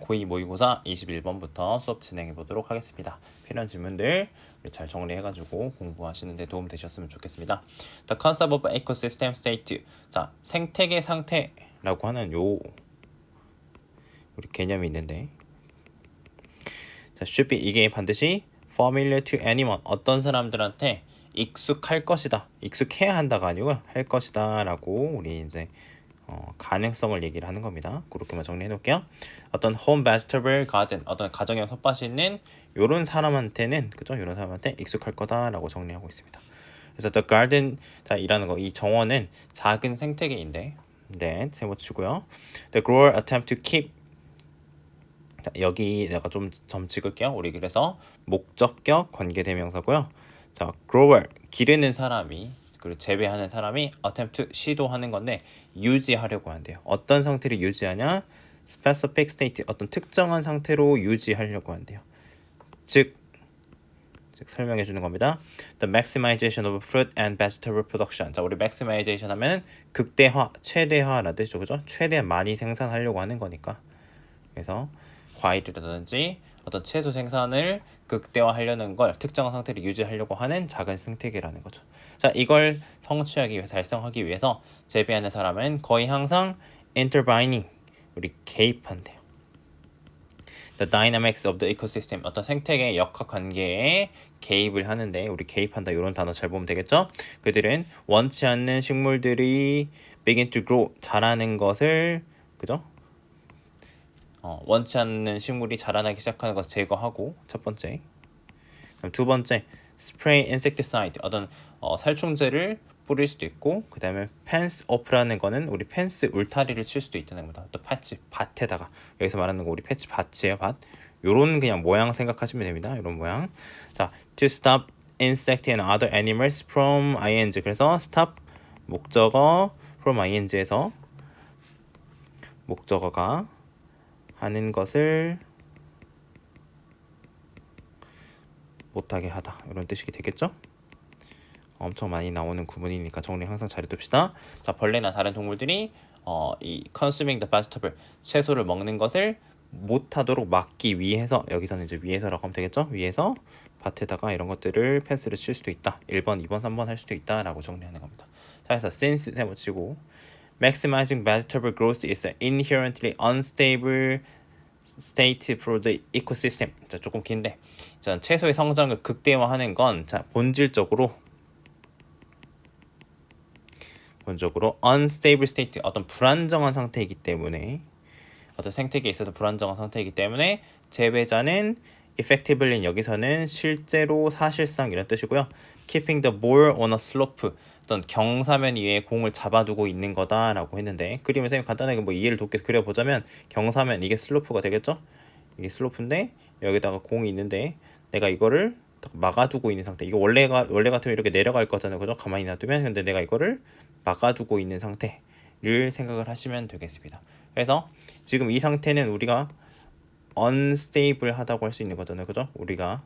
고2 모의고사 21번부터 수업 진행해 보도록 하겠습니다. 필요한 질문들 잘 정리해가지고 공부하시는 데 도움 되셨으면 좋겠습니다. The concept of ecosystem state. 자, 생태계 상태라고 하는 요 우리 개념이 있는데, 자, should be 이게 반드시 familiar to anyone 어떤 사람들한테 익숙할 것이다. 익숙해야 한다가 아니고 할 것이다라고 우리 이제 가능성을 얘기를 하는 겁니다. 그렇게만 정리해 놓을게요. 어떤 home vegetable garden, 어떤 가정용 텃밭이 있는 요런 사람한테는, 그죠? 요런 사람한테 익숙할 거다라고 정리하고 있습니다. 그래서 the garden, 자, 이라는 거, 이 정원은 작은 생태계인데, 네, 세모 치고요. The grower attempt to keep, 자, 여기 내가 좀 점 찍을게요. 우리 그래서 목적격 관계대명사고요. 자, grower, 기르는 사람이, 그리고 재배하는 사람이 attempt, 시도하는 건데 유지하려고 한대요. 어떤 상태를 유지하냐? specific state, 어떤 특정한 상태로 유지하려고 한대요. 즉 설명해 주는 겁니다. The maximization of fruit and vegetable production. 자, 우리 maximization 하면 극대화, 최대화라는 뜻이죠. 그죠? 최대한 많이 생산하려고 하는 거니까. 그래서 과일이라든지 어떤 채소 생산을 극대화하려는 걸 특정한 상태를 유지하려고 하는 작은 생태계라는 거죠. 자, 이걸 성취하기 위해서, 달성하기 위해서 재배하는 사람은 거의 항상 intervening, 우리 개입한대요. The dynamics of the ecosystem, 어떤 생태계 역학 관계에 개입을 하는데, 우리 개입한다 이런 단어 잘 보면 되겠죠? 그들은 원치 않는 식물들이 begin to grow, 자라는 것을, 그죠? 원치 않는 식물이 자라나기 시작하는 것을 제거하고, 첫 번째. 그럼 두 번째, spray insecticide, 어떤 살충제를 뿌릴 수도 있고, 그 다음에 fence off라는 거는 우리 펜스 울타리를 칠 수도 있다는 겁니다. 또 패치, 밭에다가, 여기서 말하는 거 우리 패치 밭이에요, 밭. 요런 그냥 모양 생각하시면 됩니다. 이런 모양. 자, to stop insect and other animals from ing. 그래서 stop 목적어 from ing에서 목적어가 하는 것을 못하게 하다, 이런 뜻이 되겠죠? 엄청 많이 나오는 구문이니까 정리 항상 잘해둡시다. 자, 벌레나 다른 동물들이 이 consuming the vegetable, 채소를 먹는 것을 못하도록 막기 위해서, 여기서는 이제 위해서라고 하면 되겠죠? 위해서 밭에다가 이런 것들을 펜스를 칠 수도 있다. 1번, 2번, 3번 할 수도 있다라고 정리하는 겁니다. 자, 그래서 since 세모치고 maximizing vegetable growth is an inherently unstable state for the ecosystem. 자, 조금 긴데, 자, 채소의 성장을 극대화하는 건, 자, 본질적으로 unstable state, 어떤 불안정한 상태이기 때문에, 어떤 생태계에 있어서 불안정한 상태이기 때문에 재배자는 effectively, 여기서는 실제로, 사실상 이런 뜻이고요. keeping the ball on a slope, 어떤 경사면 위에 공을 잡아두고 있는 거다라고 했는데, 그림을 선생님 간단하게 뭐 이해를 돕게 그려보자면, 경사면, 이게 슬로프가 되겠죠? 이게 슬로프인데 여기다가 공이 있는데 내가 이거를 딱 막아두고 있는 상태. 이거 원래 같으면 이렇게 내려갈 거잖아요, 그죠? 가만히 놔두면. 근데 내가 이거를 막아두고 있는 상태를 생각을 하시면 되겠습니다. 그래서 지금 이 상태는 우리가 unstable 하다고 할 수 있는 거잖아요, 그죠? 우리가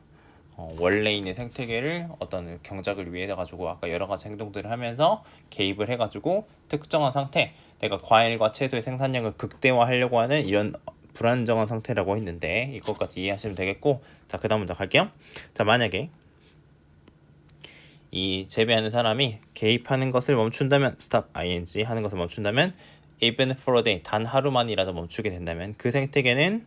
원래 있는 생태계를 어떤 경작을 위해 가지고 아까 여러 가지 행동들을 하면서 개입을 해가지고 특정한 상태, 내가 과일과 채소의 생산량을 극대화하려고 하는 이런 불안정한 상태라고 했는데, 이것까지 이해하시면 되겠고, 자, 그 다음 문제 갈게요. 자, 만약에 이 재배하는 사람이 개입하는 것을 멈춘다면, stop ing 하는 것을 멈춘다면, even for a day, 단 하루만이라도 멈추게 된다면, 그 생태계는,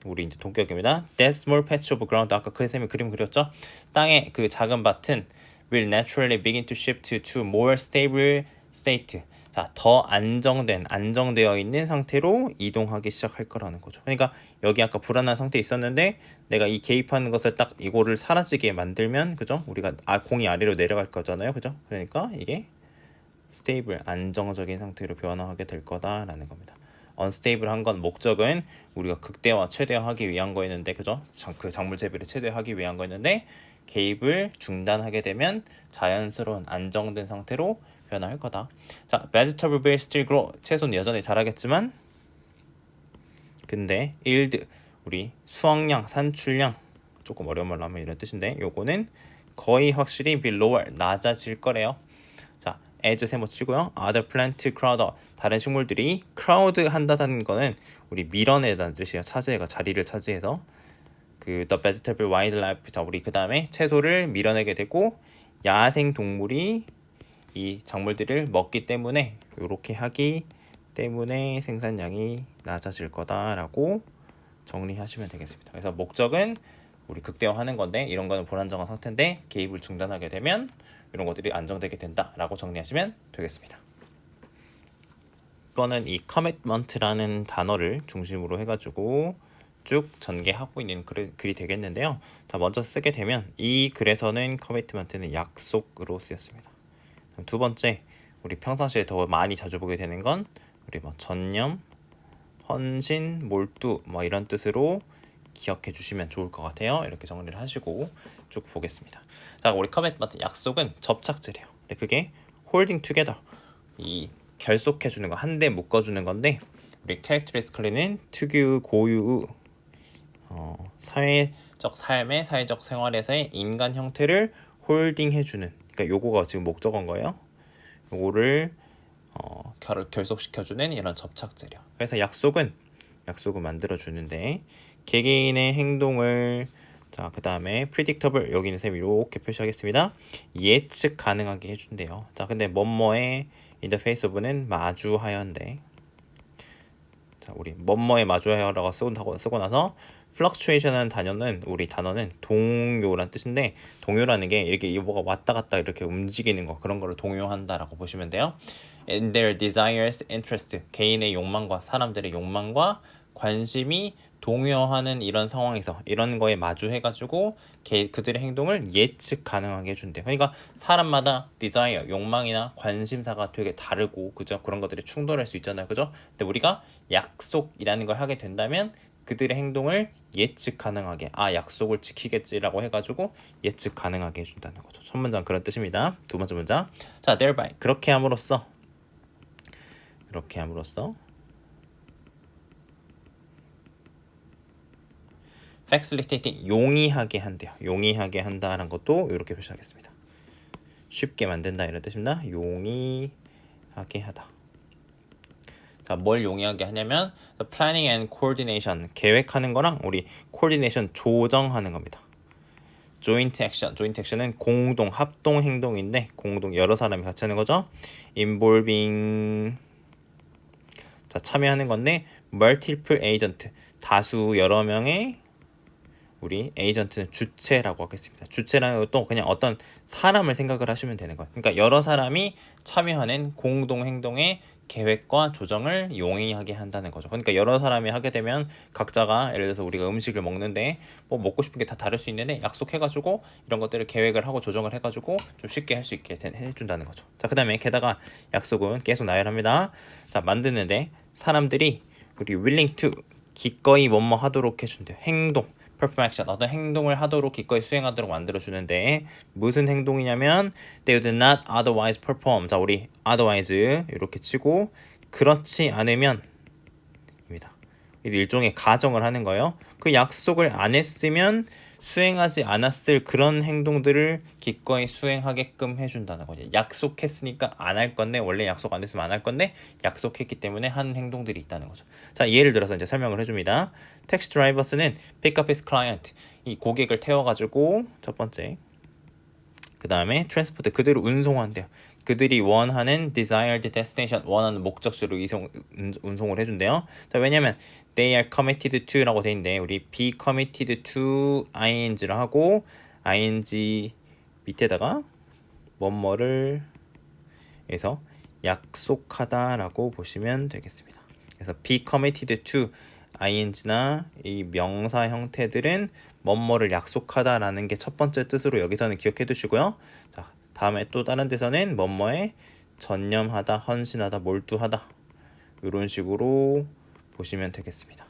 우리 이제 동격입니다. That small patch of ground, 아까 선생님이 그림 그렸죠? 땅의 그 작은 밭은 will naturally begin to shift to more stable state. 자, 더 안정되어 있는 상태로 이동하기 시작할 거라는 거죠. 그러니까 여기 아까 불안한 상태에 있었는데 내가 이 개입하는 것을 딱 이거를 사라지게 만들면, 그죠? 우리가 공이 아래로 내려갈 거잖아요, 그죠? 그러니까 이게 stable, 안정적인 상태로 변화하게 될 거다라는 겁니다. unstable한 건 목적은 우리가 극대화, 최대화하기 위한 거였는데, 그죠? 그 작물 재배를 최대화하기 위한 거였는데 개입을 중단하게 되면 자연스러운 안정된 상태로 변화할 거다. 자, vegetable will still grow. 채소는 여전히 자라겠지만, 근데 yield, 우리 수확량, 산출량, 조금 어려운 말로 하면 이런 뜻인데, 요거는 거의 확실히 be lower, 낮아질 거래요. 자, as 세모 치고요. other plant crowd 다른 식물들이 crowd 한다는 거는 우리 밀어내다는 뜻이에요. 차지해가 자리를 차지해서 그 the vegetable wildlife 자 우리 그 다음에 채소를 밀어내게 되고 야생 동물이 이 작물들을 먹기 때문에 이렇게 하기 때문에 생산량이 낮아질 거다라고 정리하시면 되겠습니다. 그래서 목적은 우리 극대화하는 건데 이런 거는 불안정한 상태인데 개입을 중단하게 되면 이런 것들이 안정되게 된다라고 정리하시면 되겠습니다. 이거는 이 commitment라는 단어를 중심으로 해가지고 쭉 전개하고 있는 글이 되겠는데요. 자, 먼저 쓰게 되면 이 글에서는 commitment는 약속으로 쓰였습니다. 두 번째, 우리 평상시에 더 많이 자주 보게 되는 건 우리 뭐 전념, 헌신, 몰두 뭐 이런 뜻으로 기억해 주시면 좋을 것 같아요. 이렇게 정리를 하시고 쭉 보겠습니다. 자, 우리 commitment 약속은 접착제래요. 근데 그게 holding together 이 결속해 주는 거, 한데 묶어 주는 건데 우리 characteristically는 특유 고유 사회적 삶의 사회적 생활에서의 인간 형태를 홀딩해 주는 그러니까 요거가 지금 목적어인 거예요. 요거를 결속시켜 주는 이런 접착제려. 그래서 약속을 만들어 주는데 개개인의 행동을 자, 그다음에 predictable 여기는 쌤 이렇게 표시하겠습니다. 예측 가능하게 해 준대요. 자, 근데 뭐뭐의 in the face of는 마주하여인데 자, 우리 뭐뭐에 마주하여라고 쓰고 나서 fluctuation이라는 단어는 동요란 뜻인데 동요라는 게 이렇게 뭐가 왔다 갔다 이렇게 움직이는 거 그런 거를 동요한다라고 보시면 돼요. In their desires, interest 개인의 욕망과 사람들의 욕망과 관심이 동요하는 이런 상황에서 이런 거에 마주해가지고 그들의 행동을 예측 가능하게 해준대요. 그러니까 사람마다 desire, 욕망이나 관심사가 되게 다르고 그죠? 그런 것들이 충돌할 수 있잖아요. 그죠? 근데 우리가 약속이라는 걸 하게 된다면 그들의 행동을 예측 가능하게 약속을 지키겠지라고 해가지고 예측 가능하게 해준다는 거죠. 첫 문장 그런 뜻입니다. 두 번째 문장 자 thereby 그렇게 함으로써 facilitating 용이하게 한대요. 용이하게 한다라는 것도 이렇게 표시하겠습니다. 쉽게 만든다 이런 뜻입니다. 용이하게 하다. 자, 뭘 용이하게 하냐면 planning and coordination 계획하는 거랑 우리 coordination 조정하는 겁니다. joint action은 공동 합동 행동인데 공동 여러 사람이 같이 하는 거죠. involving 자, 참여하는 건데 multiple agent 다수 여러 명의 우리 에이전트는 주체라고 하겠습니다. 주체라는 것도 그냥 어떤 사람을 생각을 하시면 되는 거예요. 그러니까 여러 사람이 참여하는 공동 행동의 계획과 조정을 용이하게 한다는 거죠. 그러니까 여러 사람이 하게 되면 각자가 예를 들어서 우리가 음식을 먹는데 뭐 먹고 싶은 게 다 다를 수 있는데 약속해가지고 이런 것들을 계획을 하고 조정을 해가지고 좀 쉽게 할 수 있게 해준다는 거죠. 자, 그 다음에 게다가 약속은 계속 나열합니다. 자, 만드는데 사람들이 우리 willing to 기꺼이 뭐뭐 하도록 해준대요. 행동 perform action 어떤 행동을 하도록 기꺼이 수행하도록 만들어주는데 무슨 행동이냐면 they would not otherwise perform 자 우리 otherwise 이렇게 치고 그렇지 않으면 입니다. 일종의 가정을 하는 거예요. 그 약속을 안 했으면 수행하지 않았을 그런 행동들을 기꺼이 수행하게끔 해준다는 거죠. 약속했으니까 안 할 건데 원래 약속 안 했으면 안 할 건데 약속했기 때문에 한 행동들이 있다는 거죠. 자, 예를 들어서 이제 설명을 해줍니다. 택시 드라이버스는 pick up his client 이 고객을 태워가지고 첫 번째 그 다음에 트랜스포트 그대로 운송한대요. 그들이 원하는 desired destination 원하는 목적지로 운송을 해준대요. 자, 왜냐면 they are committed to라고 돼 있는데 우리 be committed to ing를 하고 ing 밑에다가 뭐뭐를 해서 약속하다라고 보시면 되겠습니다. 그래서 be committed to ing나 이 명사 형태들은 뭐뭐를 약속하다라는 게 첫 번째 뜻으로 여기서는 기억해 두시고요. 자, 다음에 또 다른 데서는 뭐뭐에 전념하다, 헌신하다, 몰두하다 이런 식으로 보시면 되겠습니다.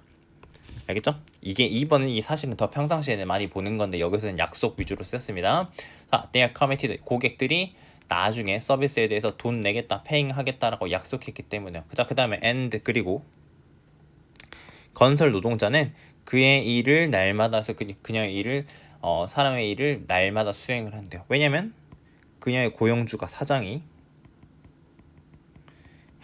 알겠죠? 이게 2번은 이 사실은 더 평상시에는 많이 보는 건데 여기서는 약속 위주로 썼습니다. 자, they are committed 고객들이 나중에 서비스에 대해서 돈 내겠다, 페잉 하겠다라고 약속했기 때문에요. 자, 그 다음에 and 그리고 건설 노동자는 그의 일을 날마다 그녀의 일을 사람의 일을 날마다 수행을 한대요. 왜냐면 그녀의 고용주가 사장이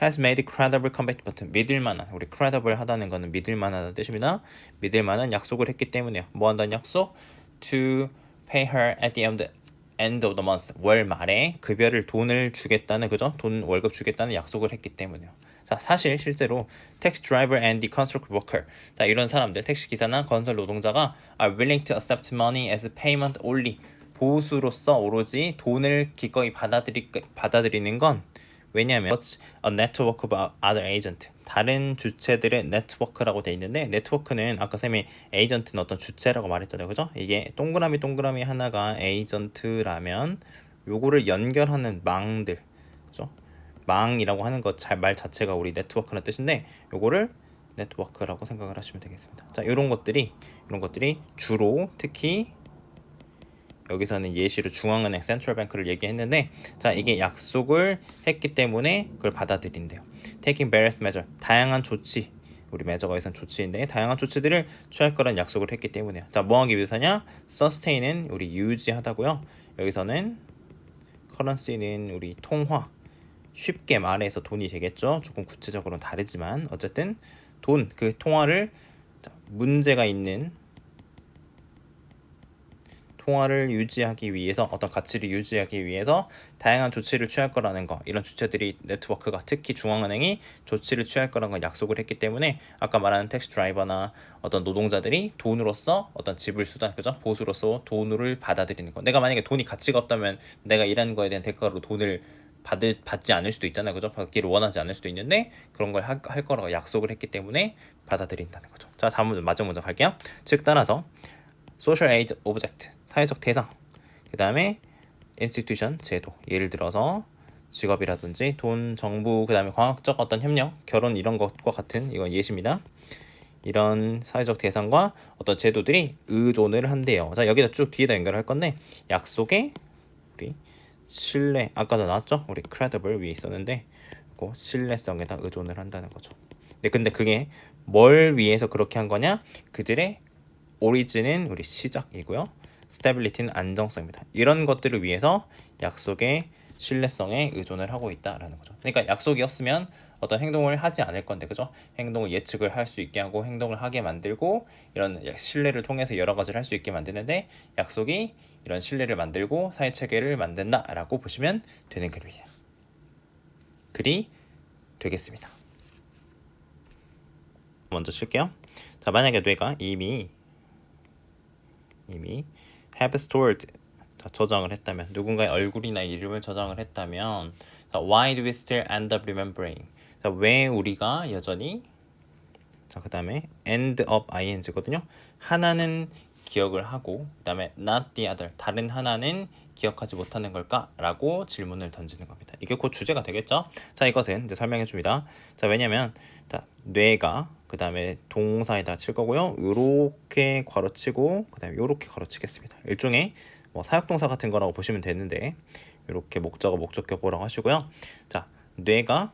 has made credible commitment. 믿을만한, 우리 credible 하다는 거는 믿을만하다는 뜻입니다. 믿을만한 약속을 했기 때문에요. 뭐 한다는 약속? To pay her at the end of the month. 월 말에 급여를 돈을 주겠다는, 그죠? 돈 월급 주겠다는 약속을 했기 때문에요. 자, 사실 실제로 택시 드라이버 and the construction worker. 자, 이런 사람들, 택시 기사나 건설 노동자가 are willing to accept money as payment only. 보수로서 오로지 돈을 기꺼이 받아들이는 건 왜냐하면 What's a network of other agent. 다른 주체들의 네트워크라고 돼 있는데 네트워크는 아까 쌤이 에이전트는 어떤 주체라고 말했잖아요. 그죠? 이게 동그라미 하나가 에이전트라면 요거를 연결하는 망들. 그죠? 망이라고 하는 것 말 자체가 우리 네트워크라는 뜻인데 요거를 네트워크라고 생각을 하시면 되겠습니다. 자, 이런 것들이 주로 특히 여기서는 예시로 중앙은행 센트럴뱅크를 얘기했는데 자, 이게 약속을 했기 때문에 그걸 받아들인대요. Taking various measure, 다양한 조치, 우리 measure가 여기서는 조치인데 다양한 조치들을 취할 거란 약속을 했기 때문에요. 자, 뭐 하기 위해서냐? Sustain은 우리 유지하다고요. 여기서는 currency는 우리 통화, 쉽게 말해서 돈이 되겠죠. 조금 구체적으로는 다르지만 어쨌든 돈, 그 통화를 문제가 있는 통화를 유지하기 위해서 어떤 가치를 유지하기 위해서 다양한 조치를 취할 거라는 거, 이런 주체들이 네트워크가 특히 중앙은행이 조치를 취할 거라는 걸 약속을 했기 때문에 아까 말하는 택시 드라이버나 어떤 노동자들이 돈으로서 어떤 지불 수단, 그죠? 보수로서 돈을 받아들이는 거. 내가 만약에 돈이 가치가 없다면 내가 일하는 거에 대한 대가로 돈을 받지 않을 수도 있잖아요. 그죠? 받기를 원하지 않을 수도 있는데 그런 걸 할 거라고 약속을 했기 때문에 받아들인다는 거죠. 자, 다음 마지막 문제 갈게요. 즉 따라서 social aid object, 사회적 대상, 그 다음에 institution, 제도, 예를 들어서 직업이라든지 돈, 정부, 그 다음에 과학적 어떤 협력, 결혼 이런 것과 같은 이건 예시입니다. 이런 사회적 대상과 어떤 제도들이 의존을 한대요. 자, 여기다 쭉 뒤에다 연결할 건데 약속에 우리 신뢰, 아까도 나왔죠? 우리 credible 위에 있었는데 그 신뢰성에다 의존을 한다는 거죠. 근데 그게 뭘 위해서 그렇게 한 거냐? 그들의 오리진은 우리 시작이고요. 스테빌리티는 안정성입니다. 이런 것들을 위해서 약속의 신뢰성에 의존을 하고 있다라는 거죠. 그러니까 약속이 없으면 어떤 행동을 하지 않을 건데, 그죠? 행동을 예측을 할 수 있게 하고 행동을 하게 만들고 이런 신뢰를 통해서 여러 가지를 할 수 있게 만드는데 약속이 이런 신뢰를 만들고 사회 체계를 만든다라고 보시면 되는 글이에요. 글이 되겠습니다. 먼저 칠게요. 자, 만약에 뇌가 이미 have stored, 자, 저장을 했다면, 누군가의 얼굴이나 이름을 저장을 했다면, 자, why do we still end up remembering? 자, 왜 우리가 여전히, 자, 그 다음에 end up ing거든요. 하나는 기억을 하고 그 다음에 not the other, 다른 하나는 기억하지 못하는 걸까? 라고 질문을 던지는 겁니다. 이게 곧 주제가 되겠죠? 자, 이것은 이제 설명해 줍니다. 자, 왜냐면 자, 뇌가 그 다음에 동사에다 칠 거고요. 요렇게 괄호치고 그 다음에 요렇게 괄호치겠습니다. 일종의 뭐 사역동사 같은 거라고 보시면 되는데 요렇게 목적어 목적격보라고 하시고요. 자, 뇌가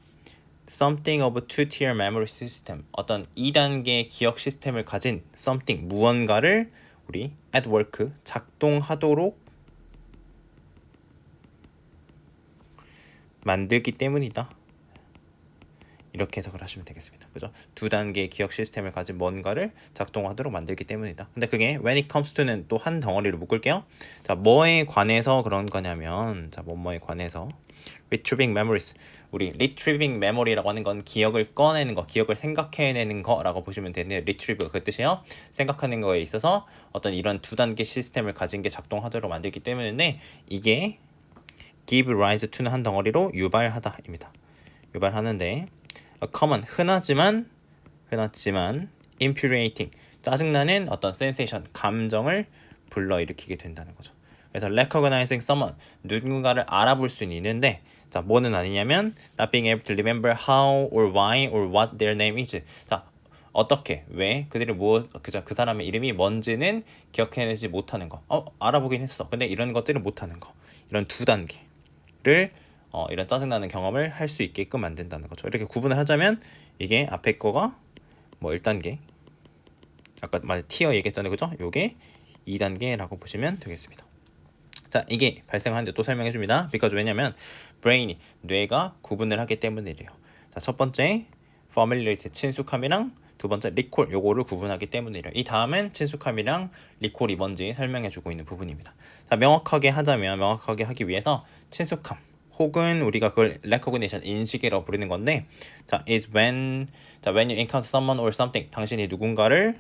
something of two-tier memory system, 어떤 2단계 기억 시스템을 가진 something, 무언가를 우리 at work, 작동하도록 만들기 때문이다. 이렇게 해석을 하시면 되겠습니다. 그죠? 2단계의 기억 시스템을 가진 뭔가를 작동하도록 만들기 때문이다. 근데 그게 when it comes to는 또 한 덩어리로 묶을게요. 자, 뭐에 관해서 그런 거냐면, 자, 뭐에 관해서 retrieving memories, 우리 retrieving memory라고 하는 건 기억을 꺼내는 거, 기억을 생각해내는 거라고 보시면 되는데 retrieve 그 뜻이에요. 생각하는 거에 있어서 어떤 이런 2단계 시스템을 가진 게 작동하도록 만들기 때문에 이게 give rise to는 한 덩어리로 유발하다입니다. 유발하는데 common, 흔하지만 infuriating, 짜증나는 어떤 sensation, 감정을 불러일으키게 된다는 거죠. 그래서 recognizing someone, 누군가를 알아볼 수는 있는데 자, 뭐는 아니냐면 not being able to remember how or why or what their name is. 자, 어떻게, 왜, 그들이 그 사람의 이름이 뭔지는 기억해내지 못하는 거. 알아보긴 했어. 근데 이런 것들을 못하는 거. 이런 2단계를 이런 짜증나는 경험을 할 수 있게끔 만든다는 거죠. 이렇게 구분을 하자면 이게 앞에 거가 뭐 1단계, 아까 티어 얘기했잖아요. 그죠? 요게 2단계라고 보시면 되겠습니다. 자, 이게 발생하는데 또 설명해 줍니다. because 왜냐면 brain이, 뇌가 구분을 하기 때문이래요. 자, 첫 번째 familiarity 친숙함이랑 두 번째 recall 요거를 구분하기 때문이래요. 이 다음은 친숙함이랑 recall이 뭔지 설명해주고 있는 부분입니다. 자, 명확하게 하기 위해서 친숙함 혹은 우리가 그걸 recognition 인식이라고 부르는 건데, 자, is when you encounter someone or something, 당신이 누군가를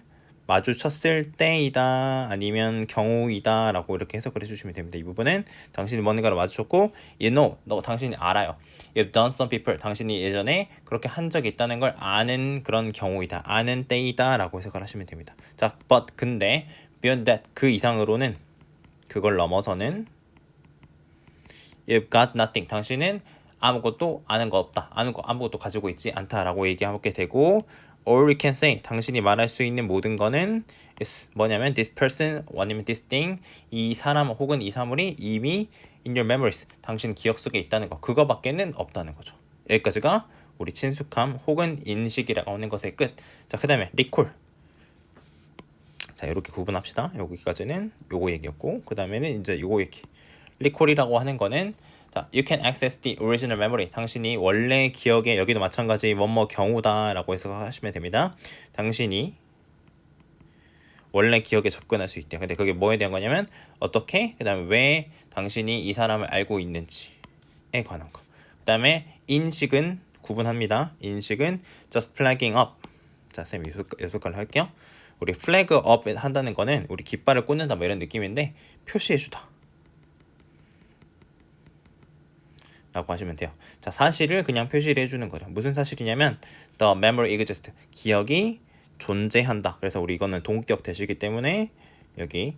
마주쳤을 때이다 아니면 경우이다 라고 이렇게 해석을 해주시면 됩니다. 이 부분은 당신이 뭔가를 마주쳤고 당신이 알아요. You've done some people, 당신이 예전에 그렇게 한 적이 있다는 걸 아는 그런 경우이다, 아는 때이다 라고 해석을 하시면 됩니다. 자, but 근데 beyond that, 그 이상으로는, 그걸 넘어서는 You've got nothing, 당신은 아무것도 아는 거 없다, 아무것도 가지고 있지 않다라고 얘기하게 되고, or we can say, 당신이 말할 수 있는 모든 거는 is 뭐냐면 this person 아니면 this thing, 이 사람 혹은 이 사물이 이미 in your memories, 당신 기억 속에 있다는 거, 그거밖에는 없다는 거죠. 여기까지가 우리 친숙함 혹은 인식이라고 하는 것의 끝. 자, 그 다음에 recall. 자, 이렇게 구분합시다. 여기까지는 요거 얘기였고, 그 다음에는 이제 요거 얘기. recall이라고 하는 거는, 자, you can access the original memory, 당신이 원래 기억에, 여기도 마찬가지 뭐뭐 경우다 라고 해서 하시면 됩니다. 당신이 원래 기억에 접근할 수 있대요. 근데 그게 뭐에 대한 거냐면 어떻게, 그 다음에 왜 당신이 이 사람을 알고 있는지에 관한 거. 그 다음에 인식은 구분합니다. 인식은 just flagging up. 자, 쌤 요소깔로 할게요. 우리 flag up 한다는 거는 우리 깃발을 꽂는다 뭐 이런 느낌인데, 표시해주다 라고 하시면 돼요. 자, 사실을 그냥 표시를 해주는 거죠. 무슨 사실이냐면 the memory exists, 기억이 존재한다. 그래서 우리 이거는 동격 대시기 때문에 여기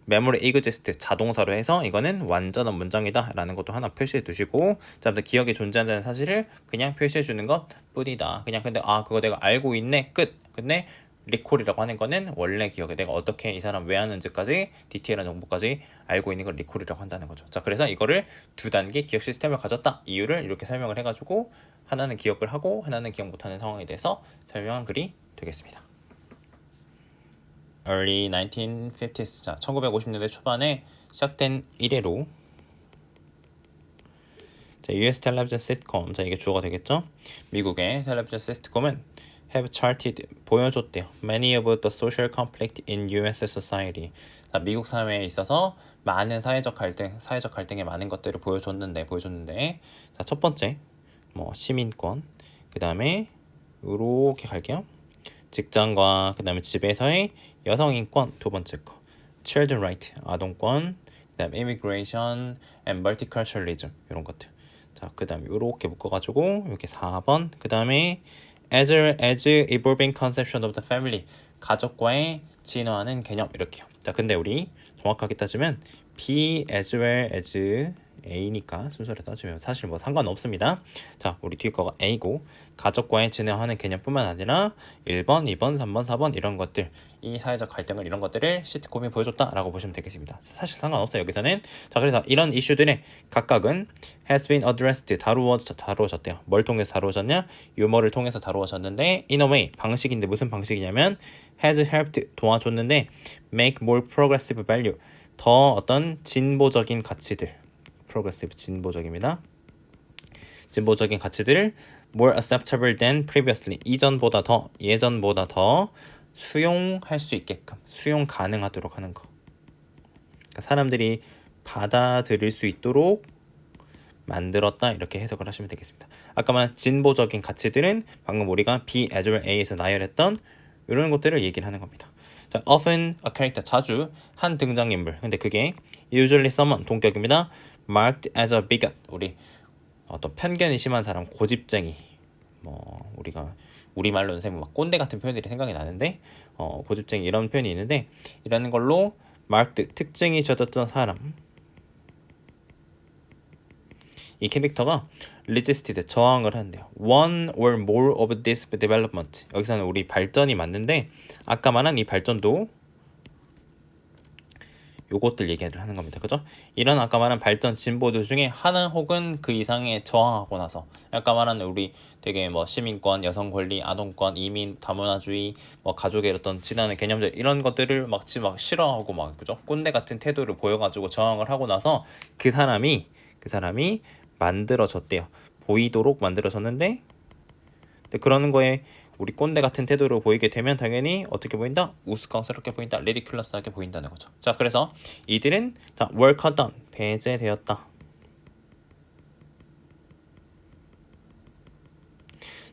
memory exists 자동사로 해서 이거는 완전한 문장이다 라는 것도 하나 표시해 두시고, 자, 기억이 존재한다는 사실을 그냥 표시해 주는 것 뿐이다. 그냥 근데 그거 내가 알고 있네, 끝. 근데 리콜이라고 하는 거는 원래 기억에 내가 어떻게 이 사람 왜 하는지까지 디테일한 정보까지 알고 있는 걸 리콜이라고 한다는 거죠. 자, 그래서 이거를 두 단계 기억 시스템을 가졌다, 이유를 이렇게 설명을 해가지고 하나는 기억을 하고 하나는 기억 못하는 상황에 대해서 설명한 글이 되겠습니다. Early 1950s, 자, 1950년대 초반에 시작된 이래로, 자, US 텔레비전 시트콤, 자, 이게 주어가 되겠죠. 미국의 텔레비전 시트콤은 have charted, 보여줬대요. Many of the social conflict in US society. 자, 미국 사회에 있어서 많은 사회적 갈등의 많은 것들을 보여줬는데, 자, 첫 번째 뭐 시민권, 그 다음에 이렇게 갈게요. 직장과 그 다음에 집에서의 여성 인권, 두 번째 거 children right, 아동권, 그 다음에 immigration and multiculturalism 이런 것들. 자, 그 다음에 이렇게 묶어가지고 이렇게 4번, 그 다음에 as evolving conception of the family, 가족과의 진화하는 개념, 이렇게요. 자, 근데 우리 정확하게 따지면 be as well as A니까 순서를 따지면 사실 뭐 상관없습니다. 자, 우리 뒤에 거가 A고, 가족과의 진화하는 개념뿐만 아니라 1번, 2번, 3번, 4번 이런 것들, 이 사회적 갈등을, 이런 것들을 시트콤이 보여줬다라고 보시면 되겠습니다. 사실 상관없어요, 여기서는. 자, 그래서 이런 이슈들의 각각은 has been addressed, 다루어졌대요. 뭘 통해서 다루어졌냐? 유머를 통해서 다루어졌는데, in a way, 방식인데 무슨 방식이냐면 has helped, 도와줬는데 make more progressive value, 더 어떤 진보적인 가치들, progressive, 진보적입니다. 진보적인 가치들을 more acceptable than previously, 예전보다 더 수용할 수 있게끔, 수용 가능하도록 하는 거. 그러니까 사람들이 받아들일 수 있도록 만들었다, 이렇게 해석을 하시면 되겠습니다. 아까 말한 진보적인 가치들은 방금 우리가 B as well A에서 나열했던 이런 것들을 얘기를 하는 겁니다. 자, often a character, 자주 한 등장인물. 근데 그게 usually someone, 동격입니다. marked as a bigot, 우리 어떤 편견이 심한 사람, 고집쟁이, 뭐 우리가 우리말로는 쌤 막 꼰대 같은 표현들이 생각이 나는데, 고집쟁이 이런 표현이 있는데, 이라는 걸로 marked, 특징이 젖었던 사람, 이 캐릭터가 resisted, 저항을 한대요. one or more of this development, 여기서는 우리 발전이 맞는데 아까 말한 이 발전도 요것들 얘기를 하는 겁니다. 그죠? 이런 아까 말한 발전, 진보들 중에 하나 혹은 그 이상의 저항하고 나서, 아까 말한 우리 되게 뭐 시민권, 여성 권리, 아동권, 이민, 다문화주의, 뭐 가족의 어떤 지나는 개념들, 이런 것들을 막 싫어하고 막, 그죠? 꼰대 같은 태도를 보여가지고 저항을 하고 나서 그 사람이 만들어졌대요. 보이도록 만들어졌는데 근데 그러는 거에 우리 꼰대 같은 태도로 보이게 되면 당연히 어떻게 보인다? 우스꽝스럽게 보인다. 리디큘러스하게 보인다는 거죠. 자, 그래서 이들은 다 work done, 배제되었다.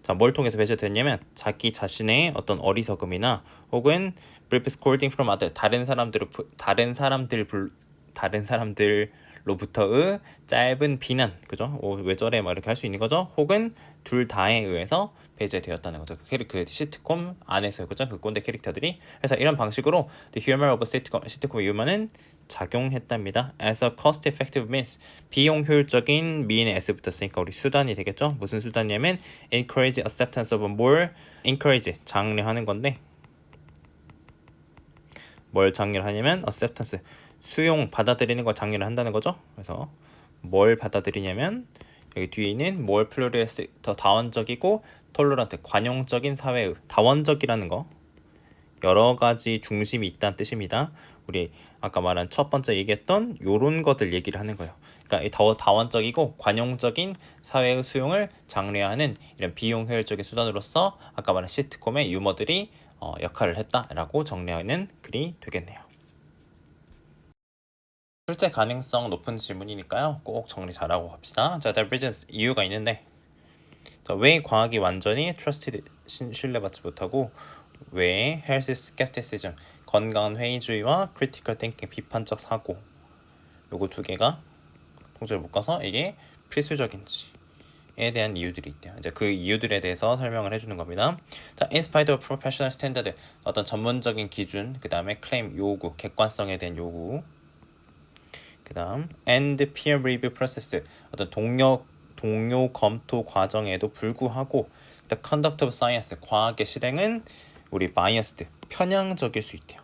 자, 뭘 통해서 배제됐냐면 자기 자신의 어떤 어리석음이나 혹은 brief scolding from other, 다른 사람들로부터의 짧은 비난, 그죠? 왜 저래? 막 이렇게 할 수 있는 거죠. 혹은 둘 다에 의해서 배제되었다는 거죠. 그 시트콤 안에서, 그죠? 그 꼰대 캐릭터들이. 그래서 이런 방식으로 the humor of a 시트콤의 유머는 작용했답니다. As a cost-effective means, 비용 효율적인 미인의 s 붙었으니까 우리 수단이 되겠죠. 무슨 수단이냐면 encourage acceptance of more, encourage 장려하는 건데 뭘 장려를 하냐면 acceptance 수용 받아들이는 걸 장려를 한다는 거죠. 그래서 뭘 받아들이냐면 여기 뒤에 있는 more pluralistic 더 다원적이고 tolerant 관용적인 사회의 다원적이라는 거 여러 가지 중심이 있다는 뜻입니다. 우리 아까 말한 첫 번째 얘기했던 요런 것들 얘기를 하는 거예요. 그러니까 더 다원적이고 관용적인 사회의 수용을 장려하는 이런 비용 효율적인 수단으로서 아까 말한 시트콤의 유머들이 역할을 했다라고 정리하는 글이 되겠네요. 출제 가능성 높은 질문이니까요. 꼭 정리 잘하고 갑시다. 자, there is 이유가 있는데 왜 과학이 완전히 trusted 신뢰받지 못하고 왜 health skepticism 건강한 회의주의와 critical thinking 비판적 사고 요거 두 개가 통째로 묶어서 이게 필수적인지에 대한 이유들이 있대요. 이제 그 이유들에 대해서 설명을 해주는 겁니다. 자, in spite of professional standard 어떤 전문적인 기준, 그 다음에 claim 요구, 객관성에 대한 요구, 그 다음 and peer review process 어떤 동료 검토 과정에도 불구하고 the conduct of science 과학의 실행은 우리 biased 편향적일 수 있대요.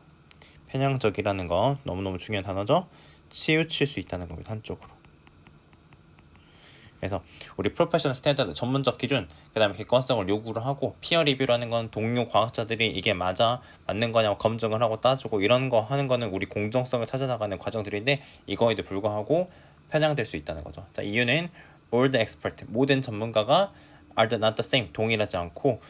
편향적이라는 거 너무너무 중요한 단어죠. 치우칠 수 있다는 겁니다. 한쪽으로. 그래서 우리 프로페셔널 스탠다드 전문적 기준, 그 다음에 객관성을 요구를 하고 피어 리뷰라는 건 동료 과학자들이 이게 맞는 거냐고 검증을 하고 따지고 이런 거 하는 거는 우리 공정성을 찾아나가는 과정들인데 이거에도 불구하고 편향될 수 있다는 거죠. 자, 이유는 all the expert 모든 전문가가 are not the same 동일하지 않고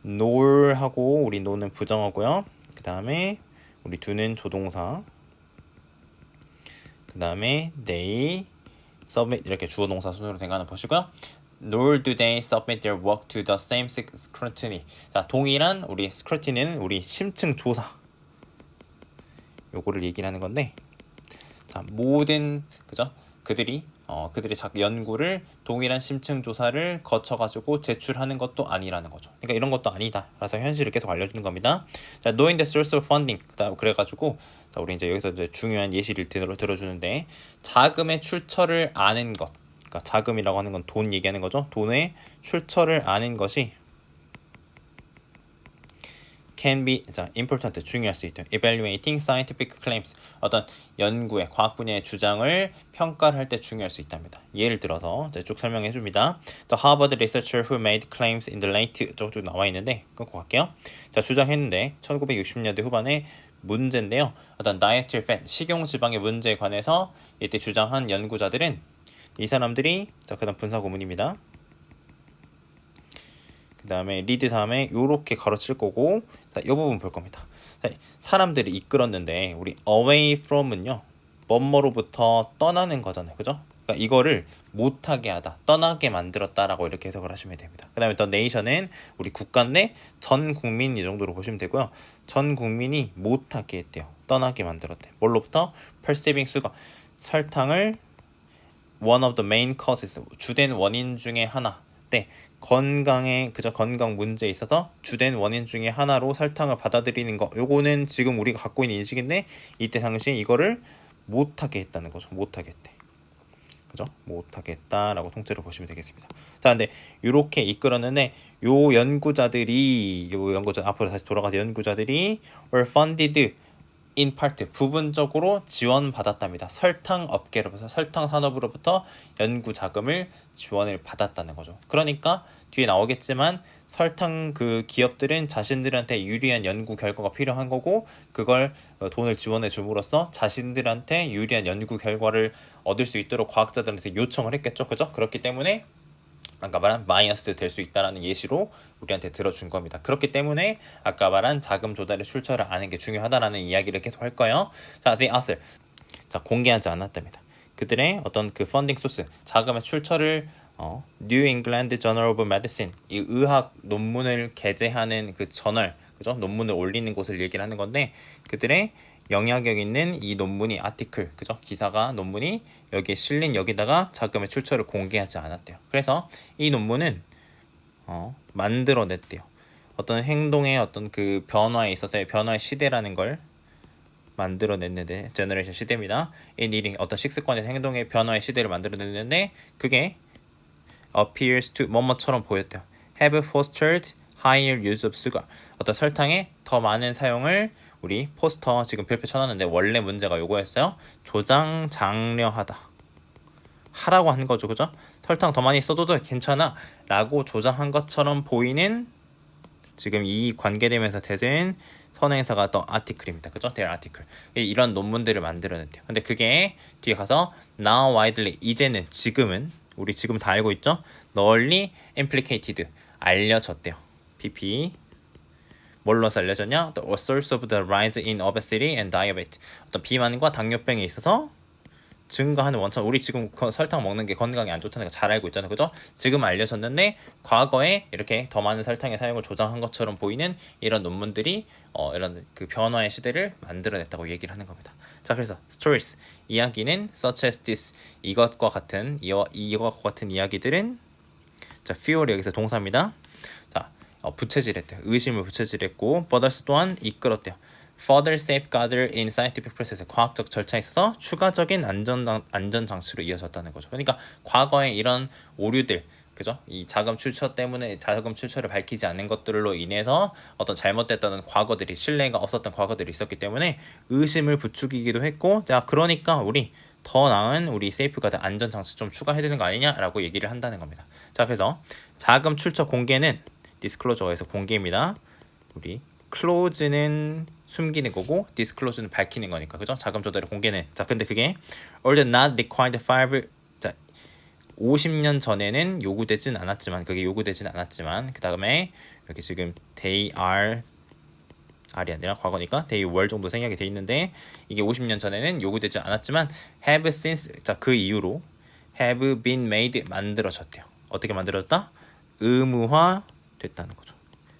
nor하고 우리 no는 부정어고요. 그 다음에 우리 do는 조동사. 그 다음에 they submit 이렇게 주어 동사 순으로 된 거는 보시고요. Nor do they submit their work to the same scrutiny. 자, 동일한 우리 scrutiny는 우리 심층 조사. 요거를 얘기를 하는 건데, 자, 모든 그죠? 그들이 연구를 동일한 심층 조사를 거쳐가지고 제출하는 것도 아니라는 거죠. 그러니까 이런 것도 아니다. 그래서 현실을 계속 알려주는 겁니다. 자, knowing the source of funding. 그래가지고 자, 우리 이제 여기서 이제 중요한 예시를 들어주는데 자금의 출처를 아는 것. 그러니까 자금이라고 하는 건 돈 얘기하는 거죠. 돈의 출처를 아는 것이 can be important 중요할 수 있다. Evaluating scientific claims 어떤 연구의 과학 분야의 주장을 평가를 할 때 중요할 수 있답니다. 예를 들어서 쭉 설명해 줍니다. The Harvard researcher who made claims in the late 쭉 나와 있는데 끊고 갈게요. 자, 주장했는데 1960년대 후반에 문제인데요. 어떤 dietary fat 식용 지방의 문제에 관해서 이때 주장한 연구자들은 이 사람들이 자, 그다음 분사 구문입니다. 그 다음에 리드 다음에 요렇게 가로칠 거고 자, 이 부분 볼 겁니다. 자, 사람들이 이끌었는데 우리 away from은요 뭐뭐로부터 떠나는 거잖아요. 그죠? 그러니까 이거를 못하게 하다, 떠나게 만들었다라고 이렇게 해석을 하시면 됩니다. 그 다음에 the nation은 우리 국가인데 전 국민 이 정도로 보시면 되고요. 전 국민이 못하게 했대요. 떠나게 만들었대. 뭘로부터? perceiving 수가 설탕을 one of the main causes 주된 원인 중에 하나 때 건강 문제에 있어서 주된 원인 중에 하나로 설탕을 받아들이는 거 요거는 지금 우리가 갖고 있는 인식인데 이때 당시에 이거를 못하게 했다는 거죠. 못하게 했대. 그죠? 못하게 했다라고 통째로 보시면 되겠습니다. 자, 근데 이렇게 이끌었는데 요 연구자들이 앞으로 다시 돌아가서 연구자들이 were funded in part 부분적으로 지원받았답니다. 설탕 업계로부터 설탕 산업으로부터 연구 자금을 지원을 받았다는 거죠. 그러니까 뒤에 나오겠지만 설탕 그 기업들은 자신들한테 유리한 연구 결과가 필요한 거고 그걸 돈을 지원해 줌으로써 자신들한테 유리한 연구 결과를 얻을 수 있도록 과학자들한테 요청을 했겠죠. 그죠? 그렇기 때문에 아까 말한 마이너스 될 수 있다라는 예시로 우리한테 들어준 겁니다. 그렇기 때문에 아까 말한 자금 조달의 출처를 아는 게 중요하다라는 이야기를 계속 할 거예요. 자, the author. 자, 공개하지 않았답니다. 그들의 어떤 그 펀딩 소스, 자금의 출처를 New England Journal of Medicine, 이 의학 논문을 게재하는 그 저널, 그죠? 논문을 올리는 곳을 얘기를 하는 건데 그들의 영향력 있는 이 논문이 아티클, 그죠? 기사가 논문이 여기에 실린 여기다가 자금의 출처를 공개하지 않았대요. 그래서 이 논문은 만들어냈대요. 어떤 행동의 어떤 그 변화에 있어서의 변화의 시대라는 걸 만들어냈는데 제너레이션 시대입니다. 이 일이 어떤 식습관의 행동의 변화의 시대를 만들어냈는데 그게 appears to 뭐뭐처럼 보였대요. have fostered higher use of sugar. 어떤 설탕의 더 많은 사용을 우리 포스터 지금 별표 쳐놨는데 원래 문제가 요거였어요. 조장 장려하다. 하라고 한 거죠, 그죠? 설탕 더 많이 써도 괜찮아 라고 조장한 것처럼 보이는 지금 이 관계되면서 대신 선행사가 또 아티클입니다. 그죠? their article. 이런 논문들을 만들어냈대요. 근데 그게 뒤에 가서 now widely 이제는 지금은 우리 지금 다 알고 있죠? 널리 implicated 알려졌대요. PP 뭘로서 알려졌냐? The source of the rise in obesity and diabetes. 어떤 비만과 당뇨병에 있어서 증가하는 원천. 우리 지금 설탕 먹는 게 건강에 안 좋다는 거 잘 알고 있잖아요, 그죠? 지금 알려졌는데 과거에 이렇게 더 많은 설탕의 사용을 조장한 것처럼 보이는 이런 논문들이 이런 그 변화의 시대를 만들어냈다고 얘기를 하는 겁니다. 자, 그래서 stories 이야기는 such as this 이것과 같은 이것과 같은 이야기들은 자, fuel 여기서 동사입니다. 자, 부채질했대요. 의심을 부채질했고 borders 또한 이끌었대요. further safeguard in scientific process 과학적 절차에 있어서 추가적인 안전 장치로 이어졌다는 거죠. 그러니까 과거에 이런 오류들, 그죠? 이 자금 출처 때문에 자금 출처를 밝히지 않는 것들로 인해서 어떤 잘못됐다는 과거들이 신뢰가 없었던 과거들이 있었기 때문에 의심을 부추기기도 했고, 자, 그러니까 우리 더 나은 우리 세이프가드 안전 장치 좀 추가해야 되는 거 아니냐라고 얘기를 한다는 겁니다. 자, 그래서 자금 출처 공개는 디스클로저에서 공개입니다. 우리 클로즈는 숨기는 거고 디스클로즈는 밝히는 거니까, 그죠? 자금 조달의 공개는. 자, 근데 그게 although not required 5 자 50년 전에는 요구되진 않았지만 그게 요구되진 않았지만 그 다음에 여기 지금 they are R이 아니라 과거니까 they were 정도 생략이 돼 있는데 이게 50년 전에는 요구되지 않았지만 have since 자 그 이후로 have been made 만들어졌대요. 어떻게 만들어졌다? 의무화 됐다는 거죠.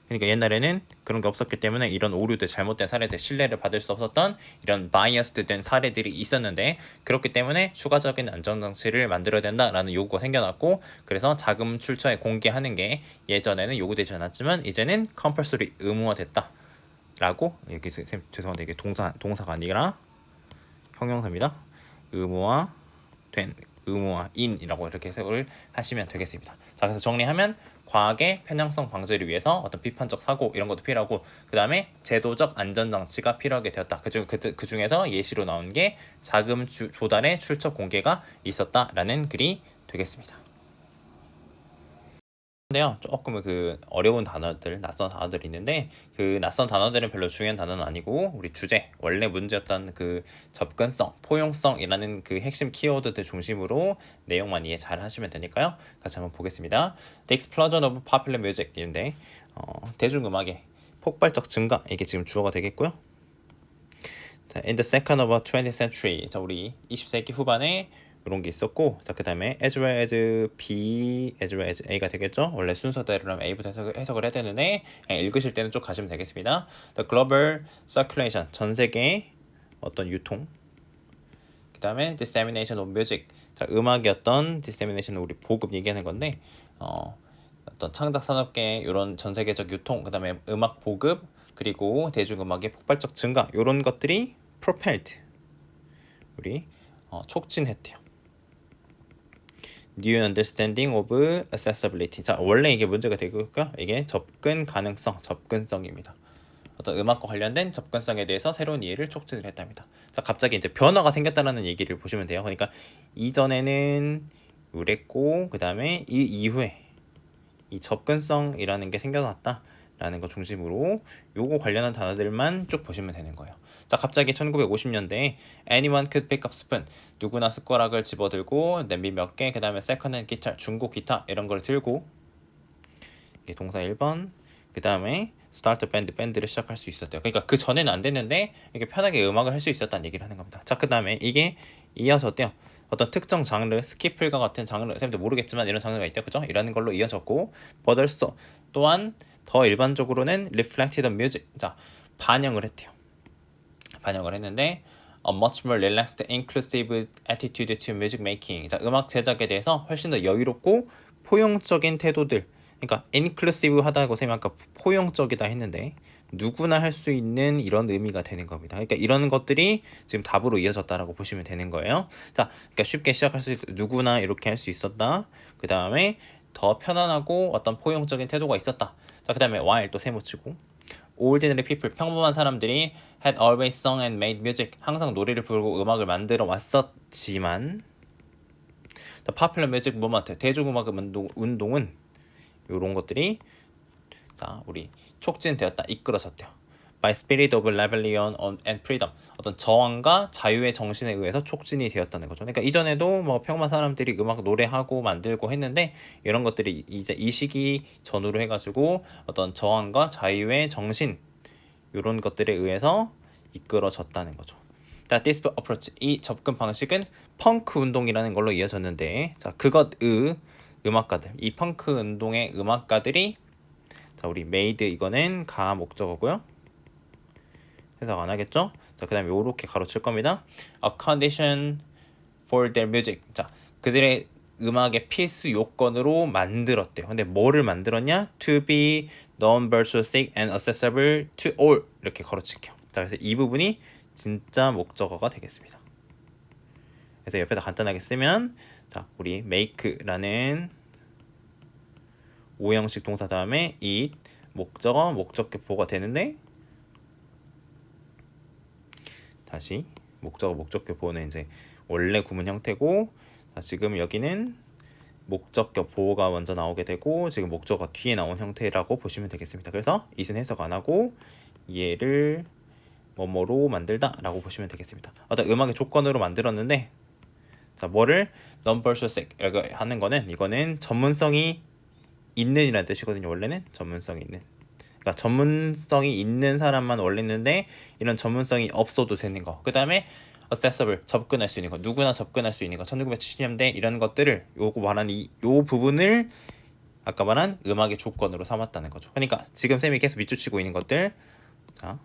그러니까 옛날에는 그런 게 없었기 때문에 이런 오류들, 잘못된 사례들, 신뢰를 받을 수 없었던 이런 바이어스드 된 사례들이 있었는데 그렇기 때문에 추가적인 안전장치를 만들어야 된다라는 요구가 생겨났고 그래서 자금 출처에 공개하는 게 예전에는 요구되지 않았지만 이제는 compulsory 의무화됐다 라고 여기 죄송한데 이게 동사가 아니라 형용사입니다. 의무화된 의무화인이라고 이렇게 해석을 하시면 되겠습니다. 자, 그래서 정리하면 과학의 편향성 방지를 위해서 어떤 비판적 사고 이런 것도 필요하고 그 다음에 제도적 안전장치가 필요하게 되었다. 그 중에서 예시로 나온 게 자금 조달의 출처 공개가 있었다라는 글이 되겠습니다. 근데요, 조금 그 어려운 단어들, 낯선 단어들이 있는데 그 낯선 단어들은 별로 중요한 단어는 아니고 우리 주제, 원래 문제였던 그 접근성, 포용성이라는 그 핵심 키워드들 중심으로 내용만 이해 잘 하시면 되니까요. 같이 한번 보겠습니다. The explosion of popular music인데 대중음악의 폭발적 증가, 이게 지금 주어가 되겠고요. 자, in the second of the 20th century, 자, 우리 20세기 후반에 이런 게 있었고, 자, 그 다음에 as well as B, as well as A가 되겠죠? 원래 순서대로라면 A부터 해석을 해야 되는데 읽으실 때는 쭉 가시면 되겠습니다. The global circulation, 전 세계 어떤 유통. 그 다음에 dissemination of music, 자, 음악이었던 dissemination, 우리 보급 얘기하는 건데 어떤 창작 산업계 이런 전 세계적 유통, 그 다음에 음악 보급, 그리고 대중음악의 폭발적 증가, 이런 것들이 propelled, 우리 촉진했대요. New understanding of accessibility. 자, 원래 이게 문제가 되니까 이게 접근 가능성, 접근성입니다. 어떤 음악과 관련된 접근성에 대해서 새로운 이해를 촉진을 했답니다. 자, 갑자기 이제 변화가 생겼다는 얘기를 보시면 돼요. 그러니까 이전에는 이랬고 그 다음에 이 이후에 이 접근성이라는 게 생겨났다 라는 거 중심으로 요거 관련한 단어들만 쭉 보시면 되는 거예요. 자, 갑자기 1950년대에 anyone could pick up spoon, 누구나 숟가락을 집어들고 냄비 몇 개, 그 다음에 second hand 기타, 중고 기타 이런 걸 들고, 이게 동사 1번, 그 다음에 start a band, 밴드를 시작할 수 있었대요. 그러니까 그 전에는 안 됐는데 이게 편하게 음악을 할 수 있었다는 얘기를 하는 겁니다. 자, 그 다음에 이게 이어졌대요. 어떤 특정 장르, 스키플과 같은 장르, 쌤도 모르겠지만 이런 장르가 있대요. 그죠? 이라는 걸로 이어졌고, but also 또한 더 일반적으로는 reflected on music, 자, 반영을 했대요. 반영을 했는데 a much more relaxed, inclusive attitude to music making. 자, 음악 제작에 대해서 훨씬 더 여유롭고 포용적인 태도들. 그러니까 inclusive 하다고 쌤이 아까 포용적이다 했는데 누구나 할 수 있는 이런 의미가 되는 겁니다. 그러니까 이런 것들이 지금 답으로 이어졌다라고 보시면 되는 거예요. 자, 그러니까 쉽게 시작할 수 있, 누구나 이렇게 할 수 있었다. 그 다음에 더 편안하고 어떤 포용적인 태도가 있었다. 자, 그 다음에 while 또 세모치고, ordinary people, 평범한 사람들이 had always sung and made music, 항상 노래를 부르고 음악을 만들어 왔었지만, the popular music movement, 대중음악 운동은 이런 것들이 자, 우리 촉진되었다, 이끌어졌대요. by spirit of rebellion and freedom, 어떤 저항과 자유의 정신에 의해서 촉진이 되었다는 거죠. 그러니까 이전에도 뭐 평범한 사람들이 음악 노래하고 만들고 했는데 이런 것들이 이제 이 시기 전후로 해가지고 어떤 저항과 자유의 정신 이런 것들에 의해서 이끌어졌다는 거죠. 자, this approach, 이 접근 방식은 펑크 운동이라는 걸로 이어졌는데, 자, 그것의 음악가들, 이 펑크 운동의 음악가들이, 자, 우리 made 이거는 가 목적어고요. 해석 안 하겠죠? 자, 그 다음에 요렇게 가로칠 겁니다. A condition for their music. 자, 그들의 음악의 필수 요건으로 만들었대요. 근데 뭐를 만들었냐? To be non-persuasive and accessible to all. 이렇게 가로칠게요. 자, 그래서 이 부분이 진짜 목적어가 되겠습니다. 그래서 옆에다 간단하게 쓰면, 자, 우리 make라는 오형식 동사 다음에 it, 목적어, 목적격 보호가 되는데, 다시 목적어, 목적격 보호는 이제 원래 구문 형태고, 자, 지금 여기는 목적격 보호가 먼저 나오게 되고 지금 목적어가 뒤에 나온 형태라고 보시면 되겠습니다. 그래서 it은 해석 안 하고 얘를 뭐뭐로 만들다 라고 보시면 되겠습니다. 어떤 음악의 조건으로 만들었는데, 자, 뭐를 non-persuasive 이렇게 하는 거는, 이거는 전문성이 있는 이라는 뜻이거든요. 원래는 전문성이 있는, 그러니까 전문성이 있는 사람만 원래는데 이런 전문성이 없어도 되는 거. 그 다음에 accessible, 접근할 수 있는 거, 누구나 접근할 수 있는 거, 1970년대 이런 것들을, 요거 말한 요 부분을 아까 말한 음악의 조건으로 삼았다는 거죠. 그러니까 지금 쌤이 계속 밑줄치고 있는 것들, 자,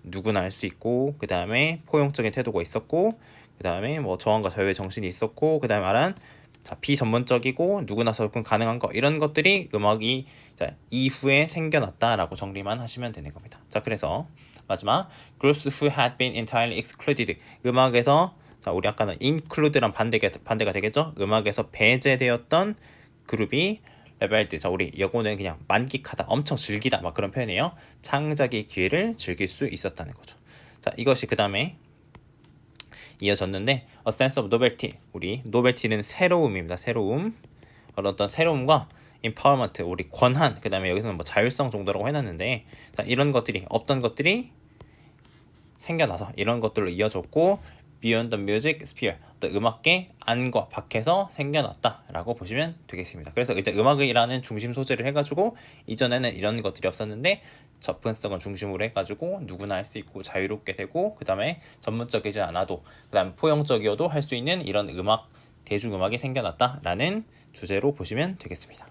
누구나 할 수 있고, 그 다음에 포용적인 태도가 있었고, 그 다음에 뭐 저항과 자유의 정신이 있었고, 그 다음에 말한, 자, 비전문적이고 누구나 접근 가능한 거, 이런 것들이 음악이, 자, 이후에 생겨났다라고 정리만 하시면 되는 겁니다. 자, 그래서 마지막 groups who had been entirely excluded, 음악에서, 자, 우리 아까는 include란 반대가 되겠죠. 음악에서 배제되었던 그룹이 rebelled, 자, 우리 이거는 그냥 만끽하다, 엄청 즐기다, 막 그런 표현이에요. 창작의 기회를 즐길 수 있었다는 거죠. 자, 이것이 그 다음에 이어졌는데 a sense of novelty, 우리 novelty는 새로움입니다. 새로움, 어떤 새로움과 empowerment, 우리 권한, 그 다음에 여기서는 뭐 자율성 정도라고 해놨는데, 자, 이런 것들이, 없던 것들이 생겨나서 이런 것들로 이어졌고, beyond the music sphere, 어떤 음악계 안과 밖에서 생겨났다라고 보시면 되겠습니다. 그래서 이제 음악이라는 중심 소재를 해가지고 이전에는 이런 것들이 없었는데 접근성을 중심으로 해가지고 누구나 할 수 있고 자유롭게 되고, 그 다음에 전문적이지 않아도, 그 다음에 포용적이어도 할 수 있는 이런 음악, 대중음악이 생겨났다라는 주제로 보시면 되겠습니다.